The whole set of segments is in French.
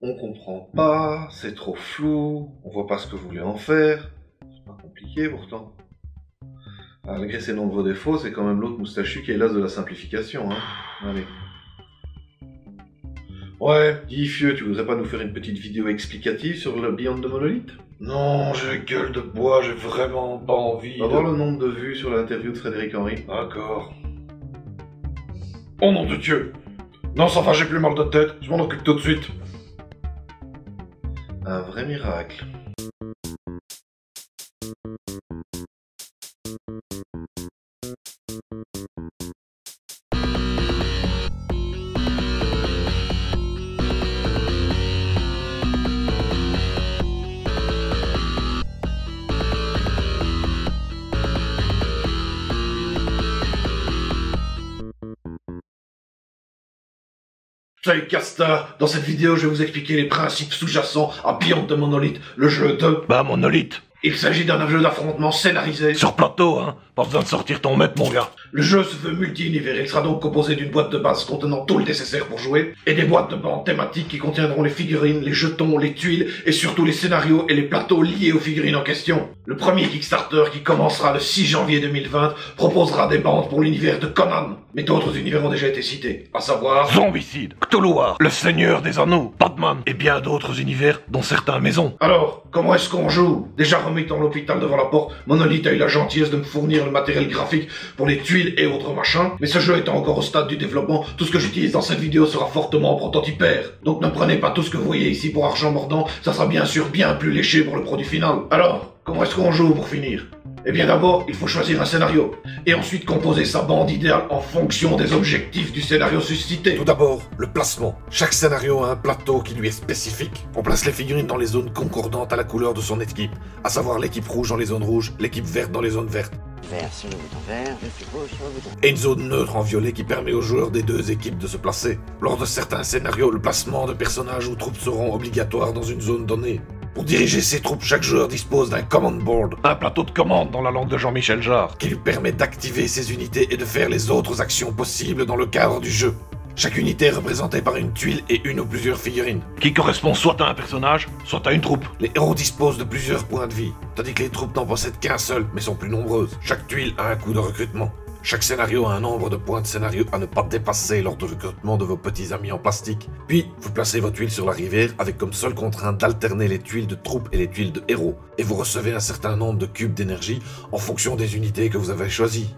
On comprend pas, c'est trop flou, on voit pas ce que vous voulez en faire. C'est pas compliqué pourtant. Malgré ses nombreux défauts, c'est quand même l'autre moustachu qui est l'as de la simplification, hein. Allez. Ouais, dis Fieux, tu voudrais pas nous faire une petite vidéo explicative sur le Beyond the Monolith? Non, j'ai gueule de bois, j'ai vraiment pas envie. On va voir le nombre de vues sur l'interview de Frédéric Henry. D'accord. Oh nom de Dieu! Non, ça va, j'ai plus mal de tête, je m'en occupe tout de suite. Un vrai miracle. Salut Castar, dans cette vidéo je vais vous expliquer les principes sous-jacents à Beyond the Monolith, le jeu de... Monolith. Il s'agit d'un jeu d'affrontement scénarisé. Sur plateau, hein. Pas besoin de sortir ton maître, mon gars. Le jeu se veut multi-univers, il sera donc composé d'une boîte de base contenant tout le nécessaire pour jouer, et des boîtes de bandes thématiques qui contiendront les figurines, les jetons, les tuiles, et surtout les scénarios et les plateaux liés aux figurines en question. Le premier Kickstarter, qui commencera le 6 janvier 2020, proposera des bandes pour l'univers de Conan. Mais d'autres univers ont déjà été cités, à savoir... Zombicide, Cthulhuar, le Seigneur des Anneaux, Batman, et bien d'autres univers, dont certains maisons. Alors, comment est-ce qu'on joue? Déjà remis dans l'hôpital devant la porte, Monolith a eu la gentillesse de me fournir le matériel graphique pour les tuiles et autres machins, mais ce jeu étant encore au stade du développement, tout ce que j'utilise dans cette vidéo sera fortement prototypaire. Donc ne prenez pas tout ce que vous voyez ici pour argent mordant, ça sera bien sûr bien plus léché pour le produit final. Alors, comment est-ce qu'on joue pour finir? Eh bien d'abord, il faut choisir un scénario, et ensuite composer sa bande idéale en fonction des objectifs du scénario suscité. Tout d'abord, le placement. Chaque scénario a un plateau qui lui est spécifique. On place les figurines dans les zones concordantes à la couleur de son équipe, à savoir l'équipe rouge dans les zones rouges, l'équipe verte dans les zones vertes. Vert sur le bouton vert, le plus rouge sur le bouton. Et une zone neutre en violet qui permet aux joueurs des deux équipes de se placer. Lors de certains scénarios, le placement de personnages ou troupes seront obligatoires dans une zone donnée. Pour diriger ses troupes, chaque joueur dispose d'un command board, Un plateau de commande dans la langue de Jean-Michel Jarre. qui lui permet d'activer ses unités et de faire les autres actions possibles dans le cadre du jeu. Chaque unité est représentée par une tuile et une ou plusieurs figurines. Qui correspond soit à un personnage, soit à une troupe. Les héros disposent de plusieurs points de vie, tandis que les troupes n'en possèdent qu'un seul, mais sont plus nombreuses. Chaque tuile a un coût de recrutement. Chaque scénario a un nombre de points de scénario à ne pas dépasser lors du recrutement de vos petits amis en plastique. Puis, vous placez vos tuiles sur la rivière avec comme seule contrainte d'alterner les tuiles de troupes et les tuiles de héros. Et vous recevez un certain nombre de cubes d'énergie en fonction des unités que vous avez choisies.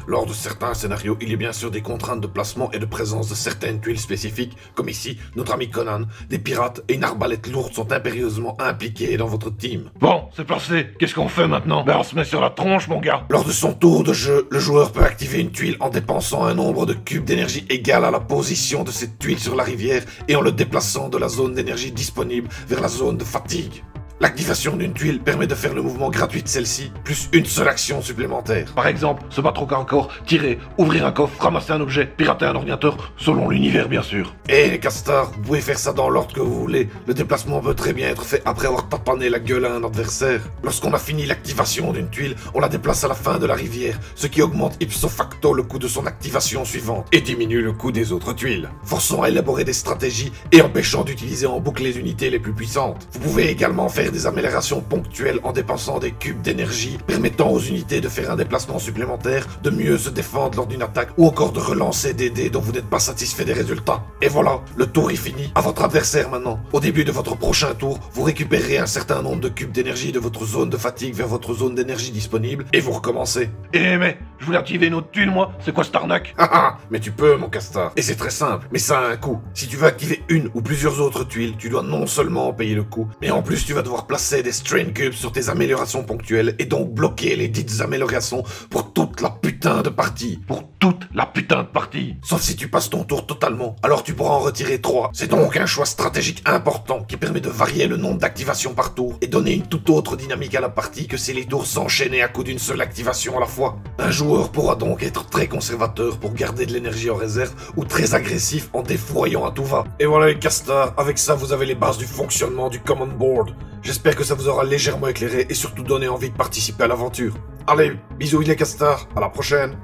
Lors de certains scénarios, il y a bien sûr des contraintes de placement et de présence de certaines tuiles spécifiques, comme ici, notre ami Conan, des pirates et une arbalète lourde sont impérieusement impliqués dans votre team. Bon, c'est placé. Qu'est-ce qu'on fait maintenant? On se met sur la tronche, mon gars. Lors de son tour de jeu, le joueur peut activer une tuile en dépensant un nombre de cubes d'énergie égal à la position de cette tuile sur la rivière et en le déplaçant de la zone d'énergie disponible vers la zone de fatigue. L'activation d'une tuile permet de faire le mouvement gratuit de celle-ci, plus une seule action supplémentaire. Par exemple, se battre au corps à corps, tirer, ouvrir un coffre, ramasser un objet, pirater un ordinateur, selon l'univers bien sûr. Et les castars, vous pouvez faire ça dans l'ordre que vous voulez. Le déplacement peut très bien être fait après avoir tapané la gueule à un adversaire. Lorsqu'on a fini l'activation d'une tuile, on la déplace à la fin de la rivière, ce qui augmente ipso facto le coût de son activation suivante et diminue le coût des autres tuiles, forçant à élaborer des stratégies et empêchant d'utiliser en boucle les unités les plus puissantes. Vous pouvez également faire des améliorations ponctuelles en dépensant des cubes d'énergie, permettant aux unités de faire un déplacement supplémentaire, de mieux se défendre lors d'une attaque, ou encore de relancer des dés dont vous n'êtes pas satisfait des résultats. Et voilà, le tour est fini. À votre adversaire maintenant. Au début de votre prochain tour, vous récupérez un certain nombre de cubes d'énergie de votre zone de fatigue vers votre zone d'énergie disponible, et vous recommencez. Eh mais, je voulais activer une autre tuile, moi. C'est quoi cette arnaque? Ah, mais tu peux, mon castar. Et c'est très simple, mais ça a un coût. Si tu veux activer une ou plusieurs autres tuiles, tu dois non seulement payer le coût, mais en plus tu vas devoir placer des strain cubes sur tes améliorations ponctuelles et donc bloquer les dites améliorations pour toute la putain de partie. Pour toute la putain de partie. Sauf si tu passes ton tour totalement, alors tu pourras en retirer 3. C'est donc un choix stratégique important qui permet de varier le nombre d'activations par tour et donner une toute autre dynamique à la partie que si les tours s'enchaînaient à coup d'une seule activation à la fois. Un joueur pourra donc être très conservateur pour garder de l'énergie en réserve ou très agressif en défouraillant à tout va. Et voilà les castars, avec ça vous avez les bases du fonctionnement du command board. J'espère que ça vous aura légèrement éclairé et surtout donné envie de participer à l'aventure. Allez, bisous les castars, à la prochaine.